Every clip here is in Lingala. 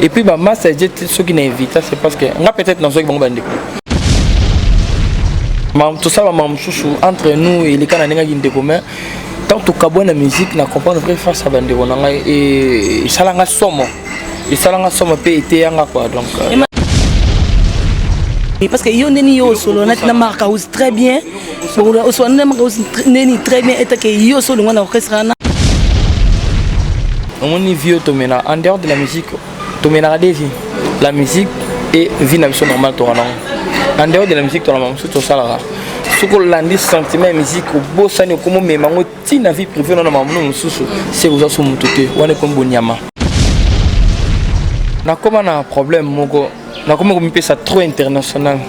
Et puis bah masse ceux qui n'invitent, c'est parce que on a peut-être dans ceux qui vont bander. Tout ça va entre nous et les Canadiens qui commun. Tant que tu as la musique, na comprendre vrai face à bande et ça l'a somme. Et ça l'a somme peut été en quoi donc. Parce que yo neni yo solo na marque très bien. Pour soit na marque neni très bien et que yo solo on orchestre na. On est vieux tomena en dehors de la musique, tomena des vies. La musique et vie na vie normale toi non. En dehors de la musique, tu as tout ça là. Ce que l'on sentiment musique, au beau ça ne comme même en tina vie privée, non maman c'est aux assos montés. On est comme Bonyama. Na comme un problème, moko. Na comme on peut ça trop international.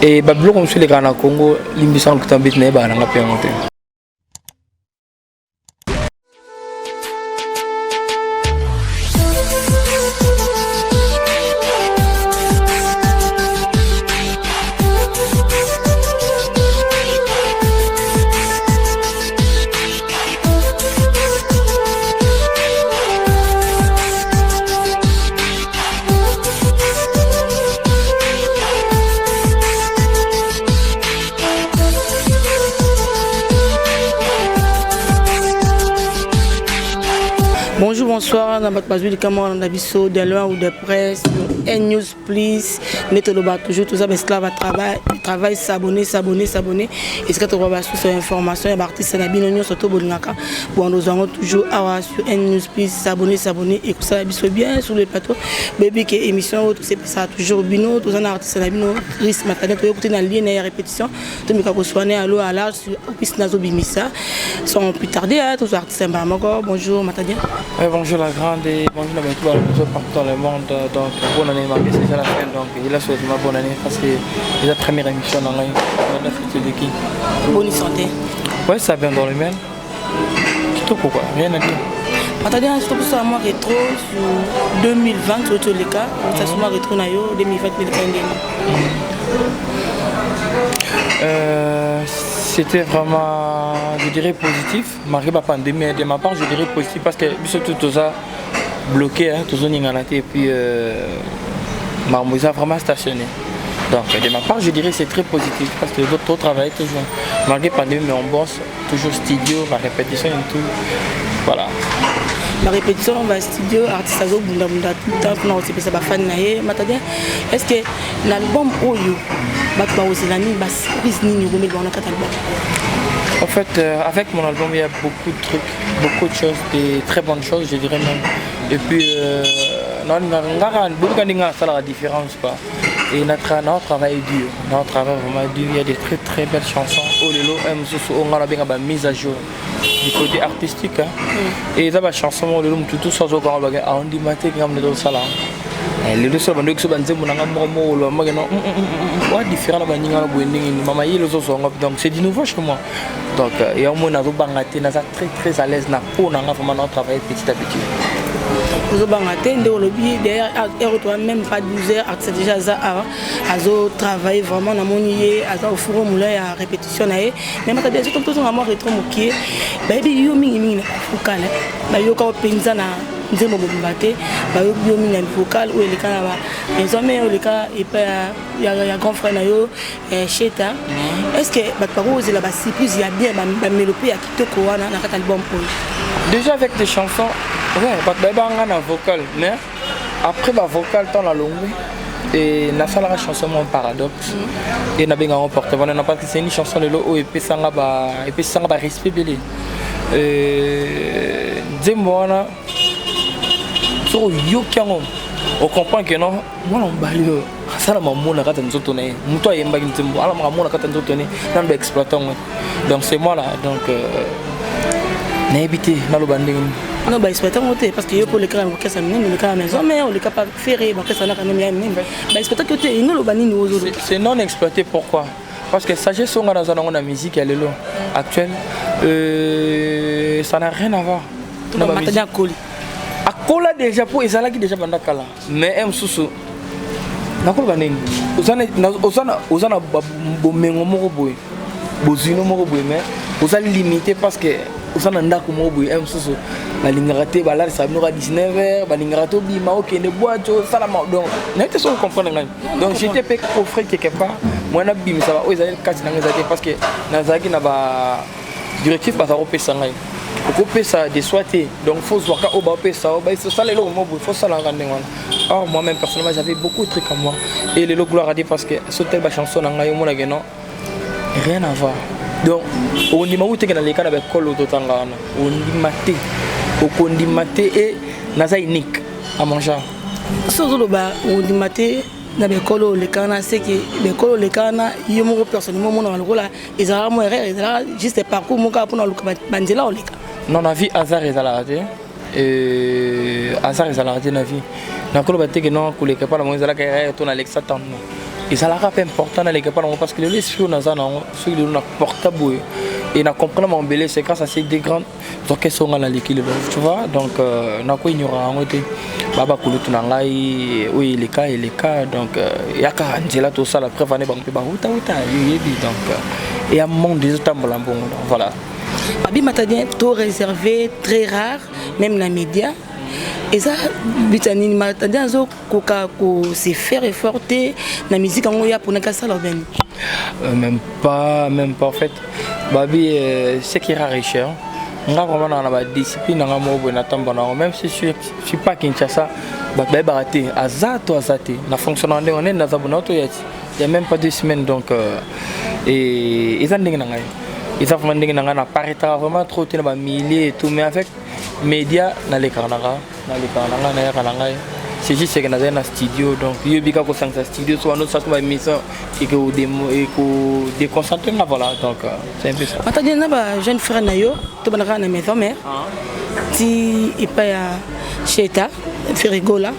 Et bablo comme sur les grands Congo, l'imbisan que tu as bête n'est pas dans la paix montée. Bonjour, bonsoir, dans votre page du Cameroun, on a vu de loin ou de presse, N-News, please, Netoloba, toujours, tout ça, mais cela va travailler, s'abonner. Et ce que tu vas sur information, il y a artiste Nabino, surtout Bolingaka, pour nous avons toujours sur N-News, please, s'abonner, et que ça va bien sur le plateau, baby, qui est émission, tout ça, toujours Bino, tous les artistes Nabino, Chris Matane, tout écouter dans le lien, il y a répétition, tout le monde soigner à l'eau, à l'âge, sur Opis Nazo Bimissa, sans plus tarder, tous les artistes Mbamako, bonjour, Matadien. Bonjour la grande et bonjour à tous les partout dans le monde. Donc bonne année, c'est déjà la fin. Donc il a souhaité ma bonne année parce que c'est la première émission dans la fête de qui. Bonne santé. Oui, ça vient dans le même. Tout pourquoi, rien à dire. Matadien, c'est pour ça moi rétro sur 2020 sur tous les cas. Ça c'est moi rétro nayo 2020 c'était vraiment, je dirais, positif. Malgré la pandémie, de ma part, je dirais positif parce que tout ça bloqué, tout ça et puis ma musique a vraiment stationné. Donc de ma part, je dirais que c'est très positif parce que d'autres travaillent toujours. Malgré la pandémie, mais on bosse toujours studio, la répétition et tout. Voilà. La répétition, on va studio, artiste tout le temps, on a ça fan naé. Matadien, est-ce que l'album Oyo, en fait, avec mon album, il y a beaucoup de trucs, beaucoup de choses, des très bonnes choses, je dirais même. Et puis, on a la différence. Et notre travail est dur. Notre travail est vraiment dur. Il y a des très très belles chansons. On a bien mise à jour du côté artistique. Et ça, la chanson, tout ça, on dit maté comme les autres salons. Les deux sont des choses qui différentes. Donc c'est du nouveau chez moi. Donc il y a un monde qui est très très à l'aise pour travailler petit à petit. Vous avez même pas 12 heures, c'est déjà ça à travailler vraiment dans mon idée, à offrir mon à répétition. Mais maintenant, je suis tout le temps rétro moqué. Baby, you mean vocal. Baby, quand pensa na nzembo bombate, baby, you mean vocal ou les cas les hommes ou les cas et pas il y a grand frère na yo Cheta. Est-ce que votre parole c'est là-bas si plus il y a bien ma mélopée à qui te quoi dans cet album pour déjà avec des chansons. Ouais, parce que on a un vocal, mais après le vocal dans la longue et la salle la chanson mon paradoxe et n'a bien un porte-voix parce que c'est une chanson de l'eau et puis ça va respect belé dis-moi sur yokiango on comprend que non moi on baille ça la maman la carte nous tourner muto yemba kintimbo ala maman la carte nous tourner dans l'exploitant donc c'est moi là donc n'habiter dans le banding. Non, bah, c'est pas parce que pour les cas, ça me cas maison, mais on est capable de faire, ça n'a quand même c'est non exploité, pourquoi? Parce que ça, j'ai son dans la musique, elle est là, actuelle, ça n'a rien à voir. À Kola déjà, pour les alaki déjà, mais M. Soussou, n'a pas de Osana Bomengo Moroboy, Bozino Moroboy, mais vous allez limiter parce que ça n'a pas comme au M6 balingaraté balar ça nous à 19h balingarato bima ok ne boîte ça la donc n'était sans comprendre donc j'étais peu coffré quelque part moi na bim ça va aux allez casser dans les années parce que nazaki n'a pas directif pas ça repé ça ngai couper ça des soité donc faut voir quand au bas ça au bas ça les lots faut ça la rendre or moi même personnellement j'avais beaucoup de trucs à moi et les lots gloire à dire parce que sauter la chanson ngai moi la non rien à voir donc on dit maouté que dans les cas avec colo totangana on dit maté au kondi maté et naza unique à manger surtout le bas on dit maté na be colo le kana c'est que be colo le kana yo mo personnellement mon le là ils ont moi juste parcours mon cas pour le bandela o le cas non la vie hasard est à la raté et hasard est à la raté na vie na colo baté que non ko le pas la mo ezala ka to na Alexa tant et ça la rap important na le pas parce que les sur na za na sur le na portable et na comprendre mon belé c'est grâce à ces des grandes orchestres on a l'équilibre tu vois donc na ko ignora en été baba kulutu na ngai oui les cas donc yaka angela tout ça la preuve année banque ba uta yebi donc et à mon des tambola bon voilà Babi Matadien tout réservé très rare même la média et ça bitani Matadien zo koka ko se faire efforter na musique en ya pour na kasa la ben même pas en fait Babi c'est qui est rare et cher on a vraiment dans la discipline dans la mot na tambana même si je suis pas Kinshasa bah baraté azato azate na fonctionnant on est dans abonato il y a même pas 2 semaines donc et ils ont dingue nangai ils ont vraiment dingue nangai na paraîtra vraiment trop tellement ba milliers et tout mais avec média na les kananga na ya kananga c'est juste que dans un studio donc il y a un studio soit nous ça va émission et que au déconcentrer voilà donc c'est un peu ça Matadien na ba jeune frère na yo to banaka na maison mère ti ipaya cheta ferigola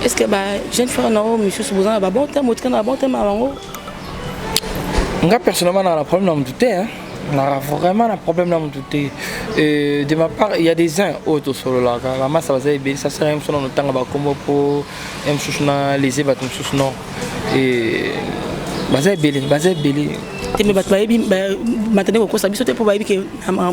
est-ce que ba jeune frère na yo monsieur Soubozana ba bon terme autant bon terme avango nga personnellement on a un problème dans me douter hein on a vraiment un problème dans me douter de ma part il y a des uns autres solo là la masse ça va ça sert même selon le temps ba comme pour même souchna les ébat comme souch non et bazay belé teme bat bayebi matane ko sabiso te po bayebi ke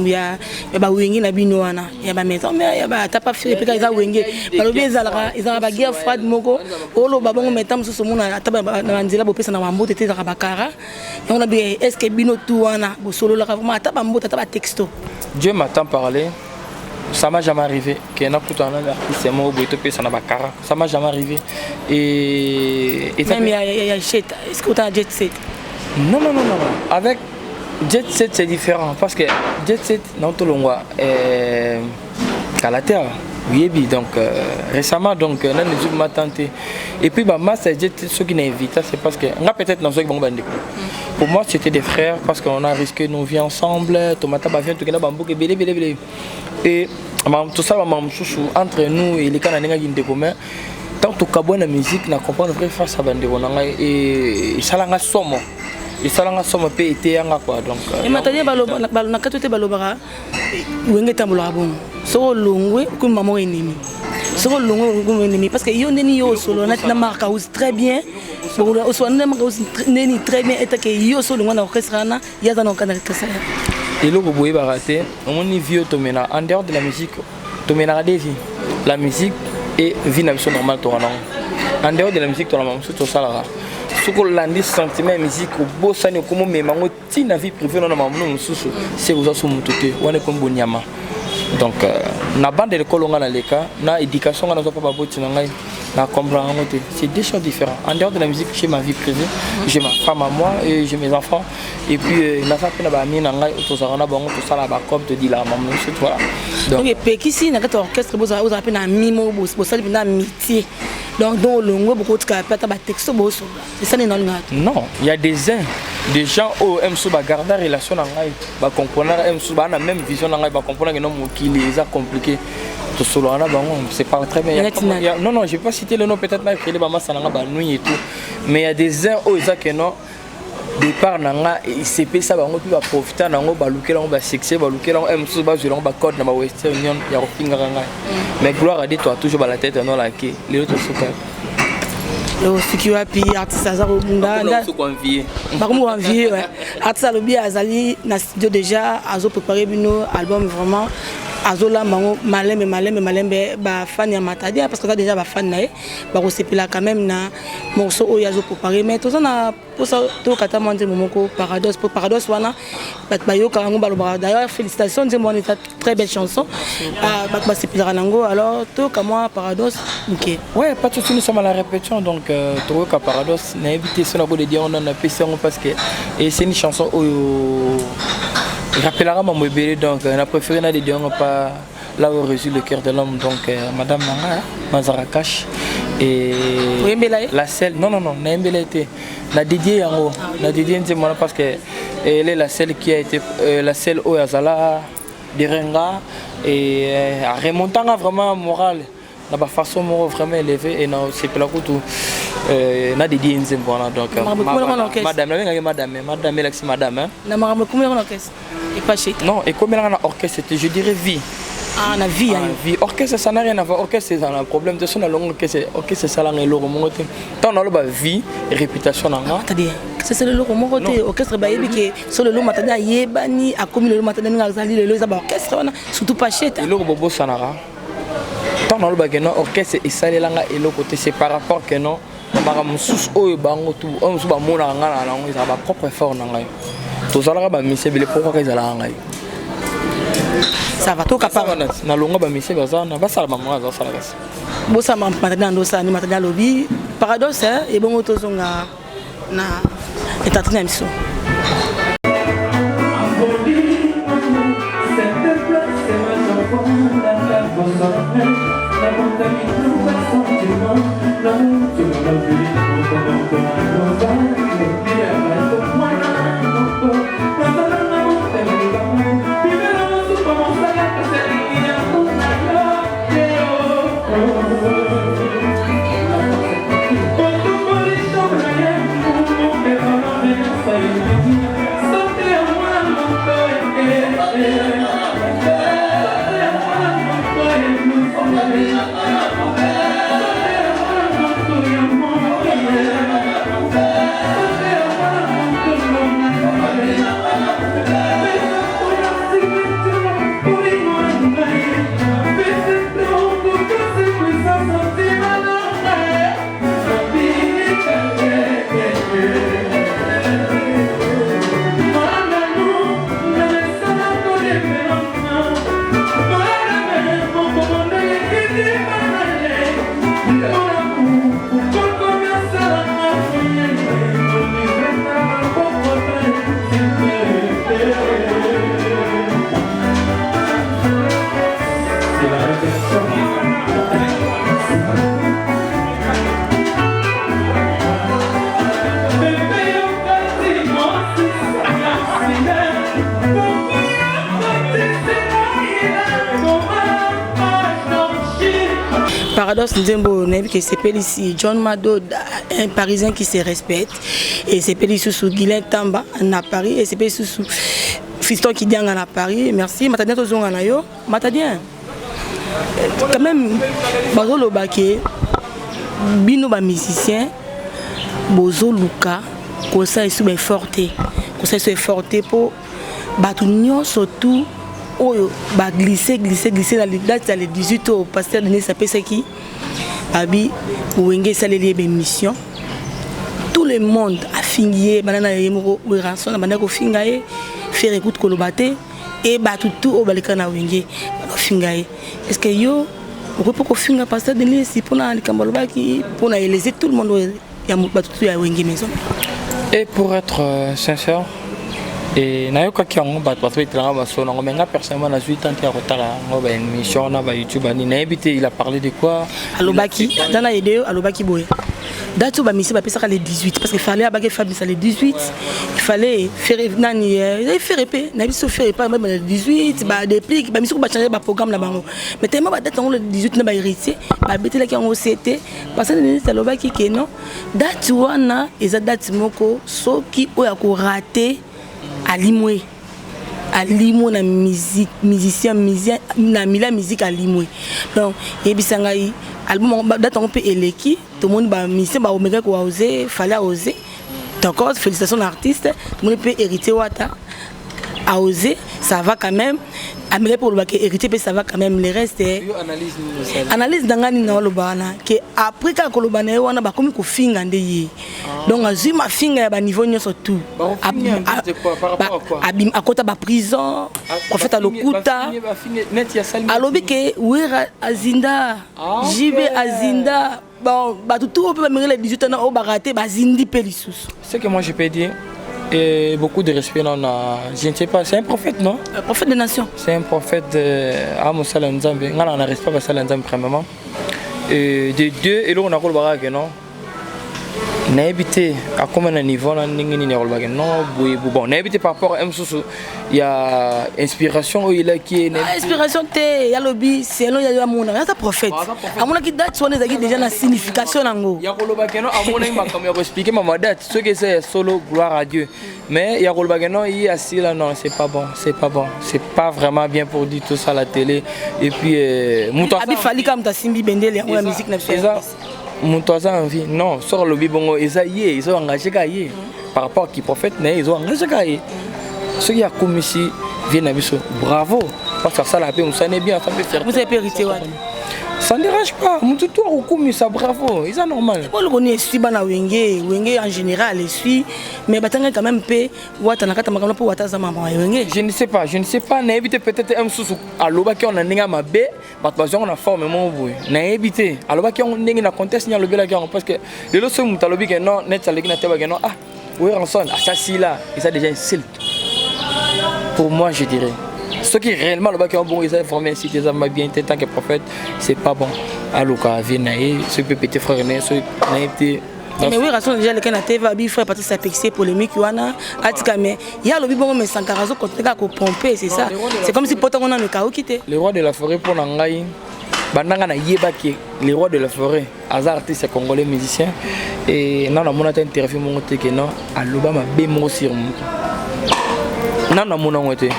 ya ba wengi na bino wana ya ba maison mais ya ba tapa fi pe ka za wengi balobi ezalaka ezala ba guerre froide moko olo ba bongo metam so mona taba na nzela bo pesa na mambote te za bakara on a bien est-ce que bino tout wana bo solo la vraiment taba mbota taba texto Dieu m'entend parler ça m'a jamais arrivé qu'il y en a tout un artiste moi au to pesa na bakara ça m'a jamais arrivé et même il y a jet est-ce que tu as jet set non. Avec Jet Set c'est différent parce que Jet Set dans tout le monde Calater oui donc récemment donc on a nous m'a tenté et puis bah moi c'est Jet Set ceux qui n'invitent c'est parce que on a peut-être dans ceux qui vont bander pour moi c'était des frères parce qu'on a risqué nos vies ensemble tomata ba vient tout gena bambou que belé et tout ça entre nous et les Canadiens qui ont commun tant que la musique n'a comprendre vrai face à bande et ça l'a somme et ça l'a somme pe été anga quoi donc et matania na katote balobara wenge tambola bon so longwe ko maman ennemi so longwe ko ennemi parce que yo neni yo solo na marque très bien bon o so na marque neni très bien et que yo solo na orchestre na ya za na orchestre et le boboé baraté on y vieux tomena en dehors de la musique tomena des vies la musique et vie normale en dehors de la musique tu as tout ça là ce que l'on sentiment musique au beau ça ne comme mais mango ti na vie privée non maman c'est aux assos mututé on est comme bonyama donc na bande de kolonga na leka na éducation na pas boti na ngai na comprendre c'est deux choses différentes en dehors de la musique j'ai ma vie privée j'ai ma femme à moi et j'ai mes enfants et puis na ça pe na ba mi na ngai tout ça na bango tout ça là ba comme te dit la maman c'est toi donc et puis ici na ka orchestre boza oza pe na mimo bo ça na métier donc dans le longo beaucoup de cas ta ba texte bo so c'est ça non il y a des gens au MSO ba garder relation na ngai ba comprendre MSO ba na même vision na ngai ba comprendre que non qui les a compliqué tout solo ana bango c'est pas très bien non je vais pas citer le nom peut-être na créer ba masalanga ba nuit et tout mais il y a des uns au ça que non départ nanga et CP ça bango puis va profiter nango ba lukela ba succès ba lukela MSO ba jolong ba code na ba Western Union ya ko pinga ngai mais gloire à Dieu toi toujours ba la tête non là qui les autres souka ce qui va puis artiste Azar au Bunda par contre envier artiste Alobi Azali na studio déjà azo préparé bino album vraiment azola mango malembe ba fan ya Matadia parce que ça déjà ba fan nae ba resepela quand même na morceau o yazo préparé mais tout ça na pour ça to kata monte momoko paradoxe wana ba yo kango ba d'ailleurs félicitations c'est une très belle chanson ba sepela nango alors to ka moi paradoxe OK ouais pas tout de suite nous sommes à la répétition donc to ka paradoxe na invité sur la de dire on a PC parce que et c'est une chanson rappellera mon bébé donc on a préféré na de dire pas là où réside le cœur de l'homme donc madame Nanga Mazarakash et la selle non n'a été la dédiée yango la dédiée moi parce que elle est la selle qui a été la selle au Azala de Renga et remontant vraiment moral na ba façon vraiment élevée et non c'est pour tout na dédié voilà donc madame Alexis madame na marambo combien on orchestre et pas chez non et combien on a orchestre je dirais vie ah na vie vie orchestre ça n'a rien à voir orchestre c'est un problème de son la longue orchestre ça là ngelo mongote tant na lo ba vie et réputation nanga c'est le logo mongote orchestre ba yebi ke sur le lo matana yebani a comme le lo matana nga zali le lo za ba orchestre surtout pas chez le logo bobo sanara tant na lo ba que non orchestre et ça là nga et le côté c'est par rapport que non maram sous oyo bango tout on so ba mona nga na ngo za ba propre effort nanga to zala ba misebele pourquoi que za la nga ça va tout capable na longa ba mise bazana ba sala maman za sala gas bo sa matana ndo sa ni matana lobi paradoxe et bon to zonga na etatina miso Paradoxe Nzembo que c'est ici John Mado un Parisien qui se respecte et c'est ici sous Guilain Tamba à Paris et c'est ici sous Fiston qui dit à Paris merci Matadien to zonga na yo Matadien quand même bazolo baké bino ba musicien bozo luka ko ça est bien forté ko ça est forté pour batunyo surtout oyo ba glisser dans les dates les 18 au pasteur de s'appelle c'est qui abi wenge saleli émission tout le monde a fingé banana yemoko rançon banana ko fingaye faire écoute kolobate et batutu au balikana wenge fingaye est-ce que yo on peut ko finga pasteur de si pour na likambaloba qui pour na élever tout le monde ya batutu ya wenge maison et pour être sincère et nayoka ki yango bato bato baso nango menga personnellement na 8 ans ya retala ngo ba émission na ba YouTube ani na habité il a parlé de quoi alobaki dans la idée alobaki boye date ba misi ba pesa les 18 parce qu'il fallait abaguer Fabrice les 18 il fallait faire nani faire épée na biso faire pas même les 18 ba déplique ba misi ko ba changer ba programme la bango mais tellement ba date le 18 na ba héritier ba betela ki yango c'était parce que ni alobaki que non date wana eza date moko soki oya ko rater alimwe na musique musicien na mila musique alimwe donc yebisangai album date on peut eleki tout le monde ba mission ba omega ko oser fallait oser donc félicitations l'artiste tout le monde peut hériter wata a osé ça va quand même améliorer pour le bac hériter ça va quand même les restes analyse dangani na lobana que après quand kolobana wana ba komi ko finga ndeye donc azui ma finga ya ba niveau nyoso tout abim akota ba prison en fait à lokuta alobi que wera azinda jibe azinda bon ba tout peut me les 18 ans au baraté ba zindi pelisous. Ce que moi je peux dire et beaucoup de respect non, je ne sais pas, c'est un prophète non? Un prophète des nations. C'est un prophète de Amosala Nzambe. On a respect pour Sala Nzambe premièrement. Et de deux et là on a le baraque non. N'a habité à combien de niveau là n'ingénie le baraque non bon n'a habité par rapport à Msusu il y a inspiration il a qui est inspiration té il y a lobby c'est là il y a mon un prophète à mon qui date soit déjà la signification nango il y a le baraque non à mon avis comme il expliquer ma date ce que c'est solo gloire à Dieu mais il y a le baraque non il y a assis là non c'est pas bon c'est pas vraiment bien pour dire tout ça à la télé et puis Abi fali comme ta simbi bendele la musique nationale mon toisa envie non sur le bibongo ils ont engagé gaillé par rapport qui prophète mais ils ont engagé gaillé ce qui a commis ici vient à biso bravo parce que ça la paix on s'en est bien ça peut faire vous avez hérité ça ne dérange pas mon tout au commis ça bravo ils sont normal on le connaît si bana wenge en général et suis mais batanga quand même pe wata nakata makama pour wata za mama wenge je ne sais pas n'a évité peut-être un sous à loba qui on a ninga mabe parce on a formé mon boy n'a évité à loba qui on ninga na conteste nya lobi la qui parce que le lo so mutalobi que non net ça le na teba que non ah oui ranson à ça si là et ça déjà insulte pour moi je dirais ce qui réellement le bac bon ils ont formé si des hommes bien tant que prophète c'est pas bon aluka vinae ce petit frère né ce naïveté mais oui raison déjà le canate va bi frère partir s'apexer polémique wana atika mais il y a le bi bon mais sans carazo côté ka ko pomper c'est ça c'est comme si poton on a le chaos quitté le roi de la forêt pour nangai bandanga na yebaki le roi de la forêt hasard artiste congolais musicien et non on a interview mon côté que non aloba ma be mo sur non non mon côté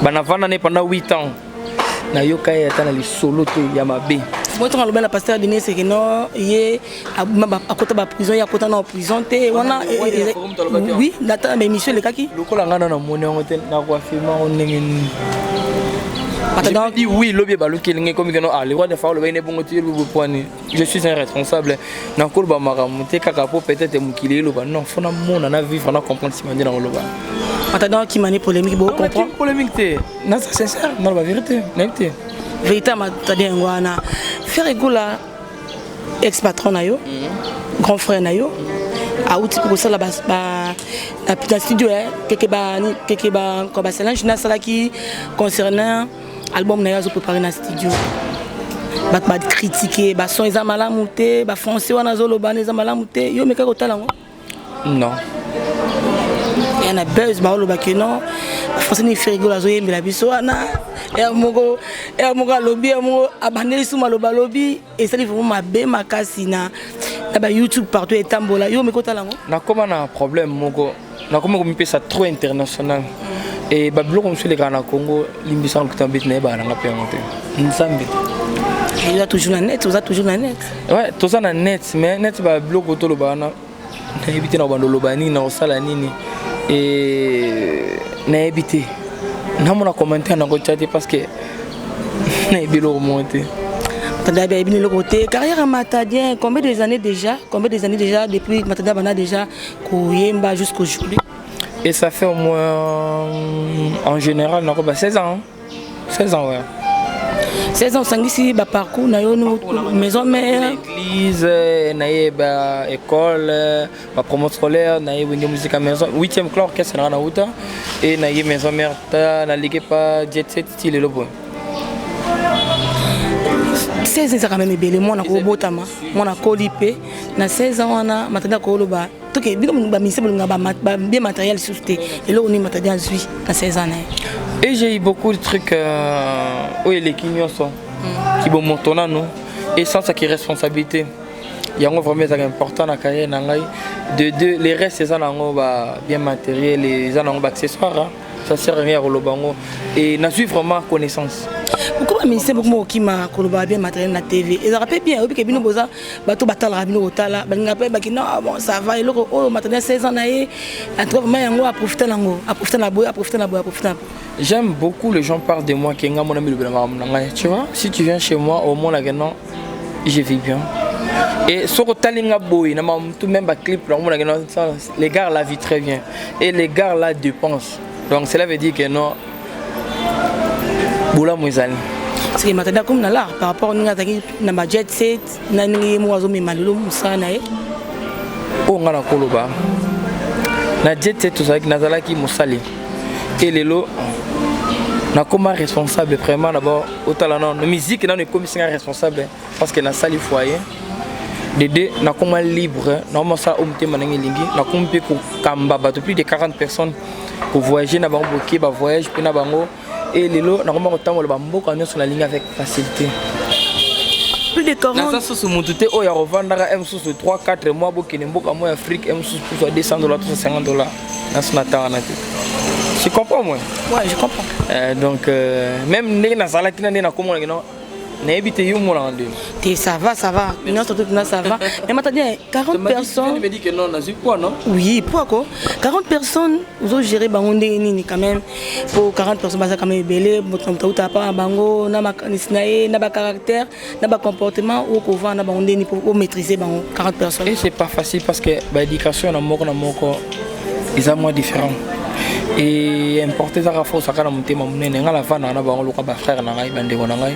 banavana ne pendant 8 ans na yoka ya tana li solo te ya mabe moi tu le pasteur Denis c'est que non yé à côté ba prison ya côté na prison te wana oui data mais monsieur le kaki lokola ngana na mone ngote na kwa filma on ngeni Attends, dit oui, lobby baluki linge comme que non ah les rois de faire le bain bon tu le poani je suis un responsable na kolba maramonte kaka po peut-être mukili loba non fona mona na vivre na comprendre si mandi na loba attends qui manie polémique beaucoup comprendre polémique te non c'est sincère non la vérité vérité matadi ngwana faire égola ex patron na yo grand frère na yo a outil pour ça la la studio quelque ba comme ça là je na sala qui concernant album na yo préparé na studio ba critiquer ba son ils malamu te ba français wana zo loba ils malamu te yo meka ko tala ngo non il y en a buzz ba loba que non français ni frigo la zo yembela biso wana et moko lobby mo abandeli suma loba lobby et ça vraiment mabe makasi na ba YouTube partout et tambola yo meko tala ngo na comment na problème moko na comment ko mipesa trop international et ba bloko monsieur les gars Congo limbisa ko tambit na ba na pengote nsambe il a toujours la net ouais tout ça na net mais net ba bloko to loba na éviter na bando loba ni na sala nini et na éviter na mona commenter na ko chat parce que na bilo monter Matanda bien le côté carrière à Matadien combien des années déjà depuis Matanda bana déjà koyemba jusqu'aujourd'hui et ça fait au moins en général 16 ans 16 ans ouais 16 ans sangisi ba parcours na yo maison mère l'église na ba école ba promotion scolaire na wingi musique à maison 8e classe orchestre na uta et na maison mère ta na ligue pas jet set style le bon 16 ans ça quand même belé moi na ko botama moi na ko lipé na 16 ans wana matanda ko loba to ke bino ba misebul nga ba bien matériel susté et là on est matanda zui na 16 ans et j'ai eu beaucoup de trucs où les clients sont qui vont monter nous et sans ça qui responsabilité il y a vraiment ça important dans la carrière de deux les restes c'est ça bien matériel les accessoires ça sert à rien au lobango et n'a su vraiment connaissance pourquoi mais c'est beaucoup qui m'a collaboré bien matériel na TV. Et ça rappelle bien, oui que bino boza bato batala rabino otala, balinga pe bakino bon ça va et le matériel 16 ans naé, en tout cas yango à profiter lango, à profiter na boy, à profiter na boy, à profiter. J'aime beaucoup les gens parlent de moi qui nga mon ami le tu vois, si tu viens chez moi au moins là non, je vis bien. Et sur le talinga boy, tout même ba clip les gars la vivent très bien et les gars là dépensent. Donc cela veut dire que non boula moizali. Parce que maintenant comme là par rapport à ma jet set, na ni mo azo mi malulu musana e. O ngana koloba. Na jet set tout ça qui nazala ki musali. Et lelo na comme responsable vraiment d'abord au talent non musique na ne commissaire responsable parce que na sali foyer. Dédé na comme libre normalement ça omté manangi lingi na comme pe ko kamba bato plus de 40 personnes pour voyager na bango boké ba voyage pe na bango et lelo na comme autant le bambo quand sur la ligne avec facilité plus de 40 na ça sous monté o ya revendre m sous 3 4 mois bokene mboka moi Afrique m sous pour $200 $350 na sonata na tout. Tu comprends moi? Ouais, je comprends. Donc même les na sala kina na comme on ça va, ça va. Non, surtout que ça va. Mais maintenant, 40 personnes. Tu me dis que non, on quoi, non? Oui, pourquoi? 40 personnes, vous avez géré quand même. Pour 40 personnes, ça quand même belé. Vous n'avez pas un bango, n'a pas caractère, n'a pas comportement ou qu'on va pour maîtriser 40 personnes. Et c'est pas facile parce que l'éducation ils sont moins différents. Et importer ça à force à monter mon nez, on a la fin on a ba frère na ngai bande ko na ngai.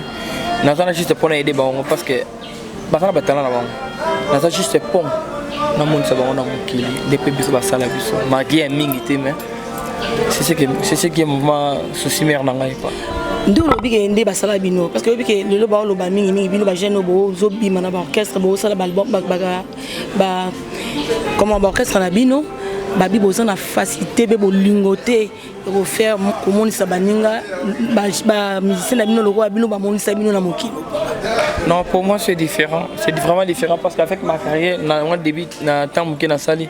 Na ça juste pour aider bango parce que ba kana batala na bango. Na ça juste pour na mon ça bango na mokili depuis biso ba sala biso. Ma guerre mingi te mais c'est ce qui est mouvement souci mer na ngai quoi. Ndolo bige ndé ba sala bino parce que bige le ba lo ba mingi bino ba jeune bo zo bi mana ba orchestre bo sala ba comment ba orchestre na bino. Babi besoin de facilité de lingoter pour faire comment ça baninga ba musicien bino le roi bino ba monisa bino na mokili. Non, pour moi c'est différent, c'est vraiment différent parce qu'avec ma carrière na début na temps que na sali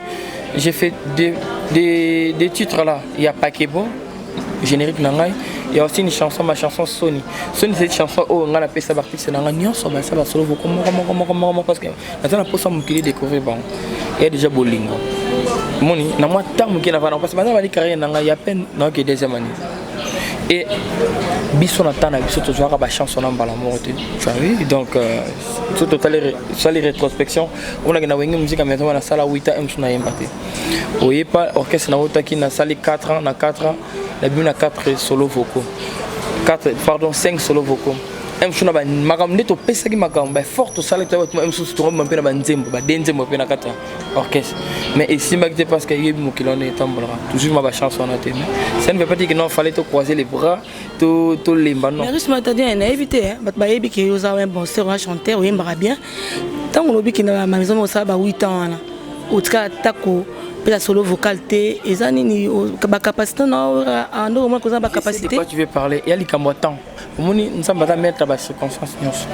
j'ai fait des titres là, il y a Pakebo générique nangai, il y a aussi une chanson ma chanson Sony. Sony c'est une chanson où on a appelé ça artiste nangai nyo so ba ça ba solo comment parce que na tana pour ça mokili découvrir bon. Il y a déjà bolingo. Moni, na moi tant que na parce que maintenant ma carrière nanga y a peine non que deuxième année. Et biso na tana biso to jouer ba chanson na mbala morte. Tu as vu donc tout total sali rétrospection on a na wengi musique maintenant na sala 8 ans na yembate. Oye pas orchestre na otaki na sali 4 ans na 4 ans la bina 4 solo vocaux. 5 solo vocaux. M chuna ba makam neto pesa ki makam ba forte sala to M sous to mo pena ba nzembo ba denzembo pena 4 orchestre mais ici magte parce que yebi mo kilone tambola toujours ma chanson na thème ça ne veut pas dire que non fallait te croiser les bras to lemba non mais risque m'attendait à éviter ba yebi que oza un bon sœur chanteur ou yembara bien tant on lobi ki na ma maison ça ba 8 ans là au cas tako la solo vocalité et ça ni ba capacité non en normal que ça ba capacité de quoi tu veux parler il y a les camotan moni nous sommes pas mettre ba circonstances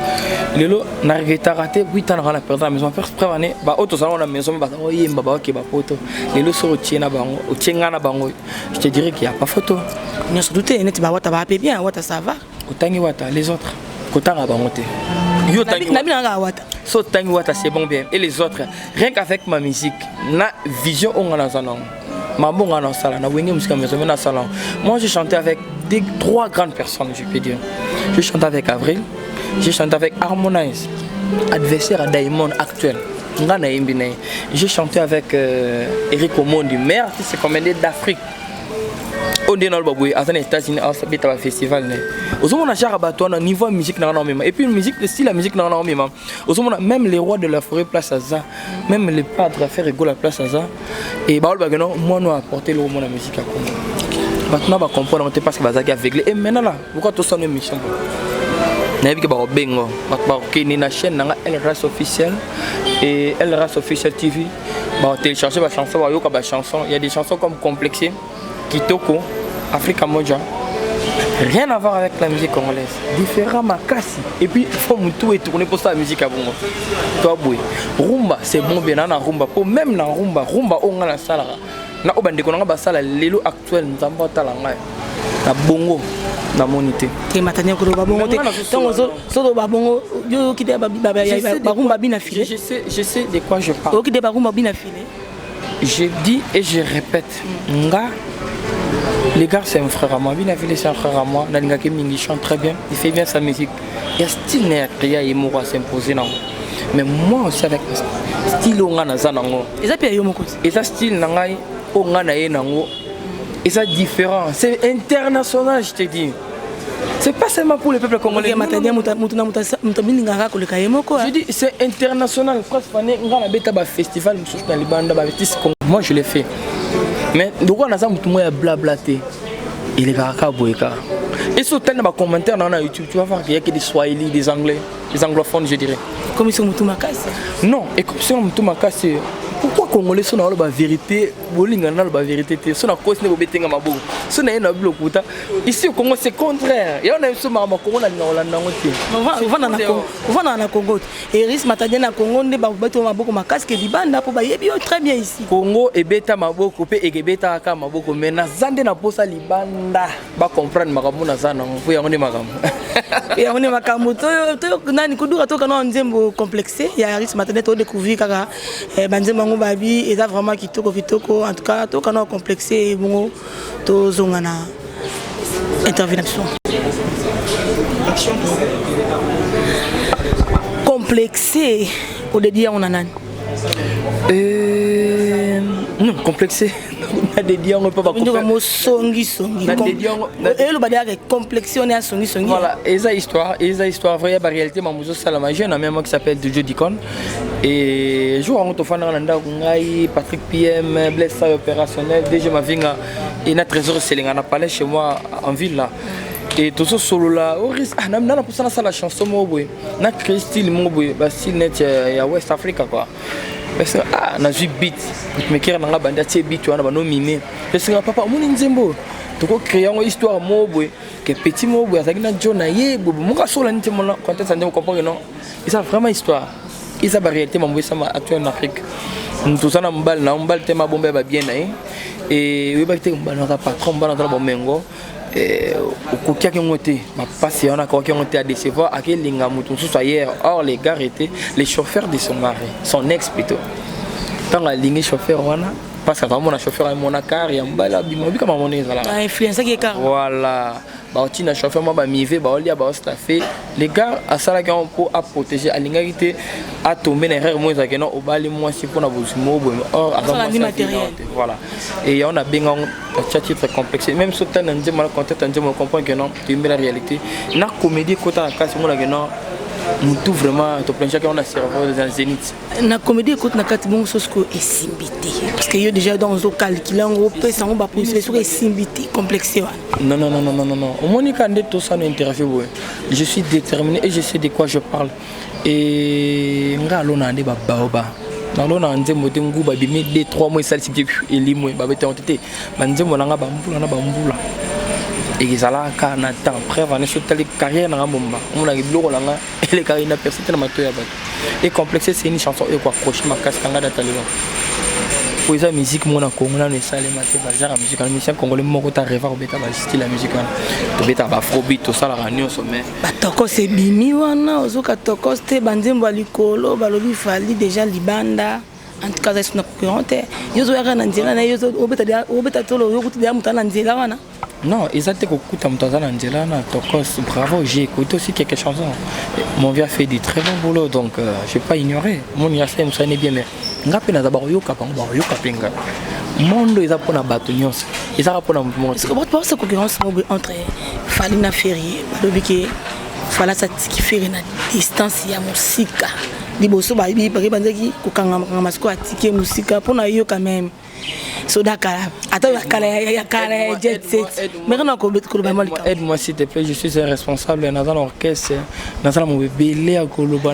lelo na regretté raté 8 ans dans la perdre la maison faire prévenir ba auto salon la maison ba yemba ba ke ba photo lelo so tiena bango o tienga na bango je te dirais qu'il y a pas photo mais surtout net ba wata ba bien wata ça va otangi wata les autres kotanga bango te yo tangi na wata so tangi wata c'est bon bien et les autres rien qu'avec ma musique na vision on a salon ma bon on a salon na wengi musique maison na salon moi j'ai chanté avec 3 grandes personnes je peux dire j'ai chanté avec Avril j'ai chanté avec Harmonize adversaire à Diamond actuel ngana imbine j'ai chanté avec Eric Omondi meilleur artiste comédien d'Afrique on est dans le baboué à les États-Unis à ce festival aux hommes on a déjà battu un niveau musique dans même et puis musique le style la musique dans même aux hommes même les rois de la forêt place à ça même les padres à faire rigolo la place à ça et bah moi nous apporter le moment la musique à Congo maintenant va comprendre parce que bazaki aveuglé et maintenant là pourquoi tout ça une mission nabi ke ba bengo ba kini na chaîne na LRS officiel et LRS officiel TV ba télécharger ba chanson ba yoka ba chanson il y a des chansons comme Complexé Kitoko Africa Moja rien à voir avec la musique congolaise différent makasi et puis faut tout et tourner pour ça la musique à bongo toi boy rumba c'est bon bien na rumba pour même na rumba on a la sala na obande ko nga basala lelo actuel nzamba tala ngai na bongo na monité te matania ko ba bongo te donc so ba bongo yo ki de ba rumba bina filé je sais de quoi je parle. Ki de ba rumba bina filé. Je dis et je répète, nga, les gars c'est un frère à moi, Bina Filé c'est un frère à moi, Nalinga Keming il chante très bien, il fait bien sa musique. Il y a style Néakria et Moura s'imposer non. Mais moi aussi avec style on a nango. Et ça paye yo moko. Et ça style nangai on a na nango. Et ça différent, c'est international je te dis. C'est pas seulement pour le peuple congolais. Je dis c'est international. Festival moi je l'ai fait. Mais donc on a ça blablaté. Il est caracabouéka. Et sur tel commentaire dans YouTube, tu vas voir qu'il y a que des Swahili, des Anglais, des anglophones je dirais. Comme ils sont Moutoumakasse. Non, et comme si on Moutoumakasse. Pourquoi Congolais sont dans la vérité, la vérité, sont dans cause de betenga mabou, sont dans la blocuta. Ici au Congo c'est contraire. Et on a ce marma Congo na Holanda ngote. On va dans la Congo. Et risque matadien na Congo ne ba beto maboko makasque libanda pour ba yebi très bien ici. Congo et beta maboko pe et beta aka maboko mais na zande na posa libanda ba comprendre makambo na zana ngo ya ngone makambo. Et on est makambo to nani kudura to kana nzembo complexé. Il y a risque matadien to découvrir kaka banzembo babi et ça vraiment kitoko en tout cas to kana complexé et bon to zongana intervention complexé au dire on a nani non complexé on a des dions on peut pas comprendre songi et le badia complexé on est à songi voilà et ça histoire vraie la réalité mamuzo salama j'ai un ami moi qui s'appelle Jojo Dicon et jour on tofana nanda ngai Patrick PM blesse opérationnel déjà ma vinga et na trésor selinga na palais chez moi en ville là et tout ce solo là au risque na pour ça la chanson mo boy na Christine mo boy ba style net ya West Africa quoi parce que na ju beat mais qui na banda tie beat wana ba no mime parce que papa moni nzembo to ko créer une histoire mo boy que petit mo boy azaki na jona ye bobo mo ka sola nti mo contexte ande mo comprendre non et ça vraiment histoire et ça variété mo boy ça actuel en Afrique tout ça na mbal tema bombe ba bien et oui ba te mbal na patron mbal na bomengo okokia ki ngote ma passe on a quoi qui ont été à décevoir à quel linga mutu soit hier or les gars étaient les chauffeurs de son mari son ex plutôt tant la ligne chauffeur wana parce que vraiment na chauffeur a mon car ya mbala bimobi comme mon ezala influence qui car voilà ba otina chauffeur moi ba mivé ba olia ba staffé les gars à ça là pour à protéger à l'ingérité à tomber les erreurs moi ça que non au bali moi si pour na bozimo or avant voilà et on a bien un titre complexe même sur tant ndje mal contexte ndje me comprendre que non tu mets la réalité na comédie côté à casse moi là que non nous tout vraiment to plancher qu'on a serveur dans Zénith na comédie écoute na kati bon chose ko esimbité parce que yo déjà dans zo calculer en gros pesa on va poser sur esimbité complexé non au monika ndé tout ça nous interview je suis déterminé et je sais de quoi je parle et ngalo na ndé ba baoba dans na nzembo te nguba bimi 2-3 mois ça c'est et limwe ba bete ontité ba nzembo na ba mbula et ils allaient à Nathan après on est sur telle carrière dans bomba on a eu blog là et les carrières n'a personne dans ma toile et complexe c'est une chanson et quoi proche ma casse kanga d'Italie pour ça musique mon en Congo là ne sale maté bazar la musique en musicien congolais mon côté rêve au bêta style la musique to bêta ba afrobeat tout ça la réunion sommet ba toko c'est bimi wana ozoka toko c'était banzembo likolo balobi fali déjà libanda en tout cas c'est notre concurrente yozo ya na nzela na yozo obeta tolo yokuti ya mutana nzela wana. Non, ils ont été écoutés à Angela, Tokos, bravo, j'ai écouté aussi quelques chansons. Mon vieux a fait du très bon boulot, donc je ne vais pas ignorer. Mon vieux me soigne bien, mais je ne sais pas si le monde est pour la bataille. Ils ont pour la monde. Est-ce que vous pensez que la concurrence entre Falina Ferrier et Fala qui fait une distance à la musique? Les bossos, ils ont musique pour nous quand même. Aide-moi s'il te plaît, je suis un responsable dans l'orchestre, dans un bébé à Koloba.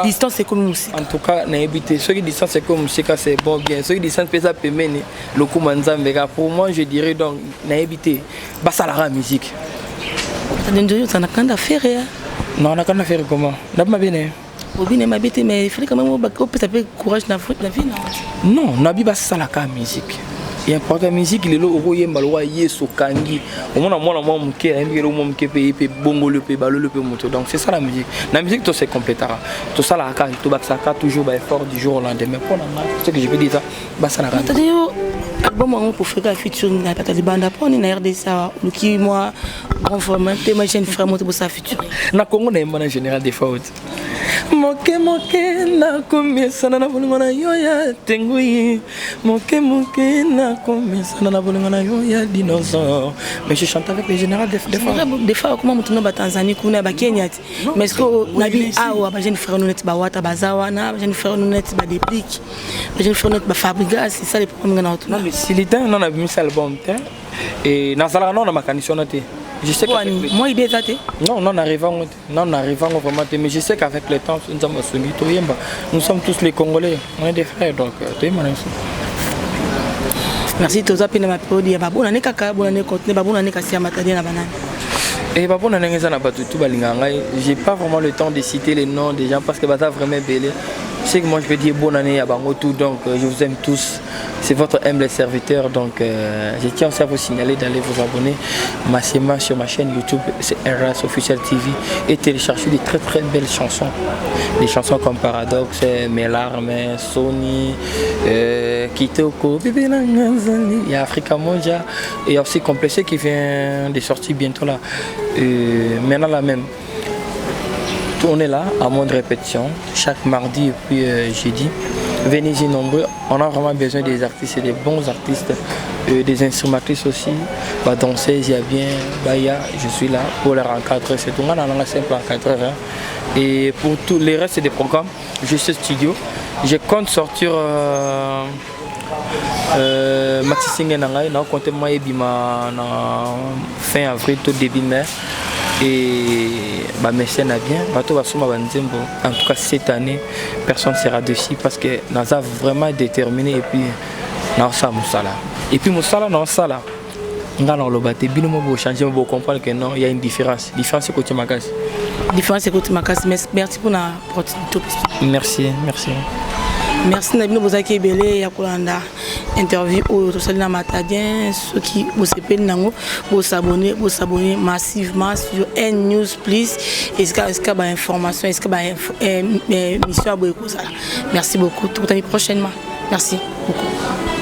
Distance c'est comme musique. En tout cas, ceux qui distance c'est comme musique, c'est bon bien. Ceux qui distance pesa pemene, le kumanzambega. Pour moi, je dirais donc naébité. Basa la musique. Ça n'a qu'à faire. Non, on a qu'à faire comment? On a bien. Bobine m'a bête, mais il fallait quand même que tu courage dans la vie, non? Non, Nabi va ça la musique. Et important musique, il est là au royaume malwa yeso kangi. Au moins moi mon ke aimé le mon ke paye bongo le paye balo le paye moto. Donc c'est ça la musique. La musique tout c'est complétera. Tout ça la ka tout baksaka toujours ba effort du jour au lendemain. Pour la ce que je peux dire ça, bah ça la ka. Album on pour faire feature na pata di banda pour ni na RDC ou qui moi grand format te ma chaîne frère monter pour sa feature. Na Congo na en général des fautes. Moke na komesa na bolingo na yo ya tengui. Moke na komesa na bolingo na yo ya dinosaure. Mais je chante avec les généraux des fois comment mutuno ba Tanzanie kuna ba Kenya. Mais est-ce que nabi awa ba jeune frère nous net ba wata bazawa na ba jeune frère nous net ba déplique. Ba jeune frère nous net ba fabrica, c'est ça les problèmes na autour. Non mais si l'été on a mis ça album et dans ça non on a conditionné. Je sais que moi il est athée. Non, non arrivant vraiment mais je sais qu'avec le temps nous sommes tous les Congolais, on est des frères donc merci tous appeler ma période ba bonne année kaka bonne année continuer ba bonne année kasi matadi na banane. Et ba bonne année ça n'a pas tout balinganga, j'ai pas vraiment le temps de citer les noms des gens parce que ça vraiment belé. Je sais que moi je vais dire bonne année à Bango tout donc je vous aime tous. C'est votre humble serviteur donc je tiens aussi à vous signaler d'aller vous abonner massivement sur ma chaîne YouTube, c'est RS Official TV et télécharger des très très belles chansons. Des chansons comme Paradoxe, Mes larmes, Sony, Kitoko, Bébé Nangazali, il y a Africa Monja et aussi Complexé qui vient de sortir bientôt là. Maintenant la même. On est là à mode répétition chaque mardi et puis jeudi. Venez-y nombreux, on a vraiment besoin des artistes et des bons artistes, des instrumentistes aussi, danseuses, il y a bien, je suis là pour les encadrer, c'est tout, on a un simple encadreur. Et pour tous les restes des programmes, juste studio, je compte sortir Maxi Singe Nangai, on compte moi et Bima fin avril, tout début mai. Et merci bien. En tout cas cette année, personne ne sera dessus parce que nous avons vraiment déterminé et puis nous avons Moussala. Et puis Moussala, nous avons nous allons le battre. Bien nous changer, nous comprendre que non, il y a une différence. La différence c'est côté Makas. Différence c'est côté Makas. Merci pour la opportunité. Merci, merci. Merci Nabino Bozaki Belé Yakolanda interview au Rosalina Matadien ceux qui vous s'abonner massivement sur N News Please est-ce que bah information est-ce que bah mission à beaucoup ça. Merci beaucoup tout à prochainement. Merci beaucoup.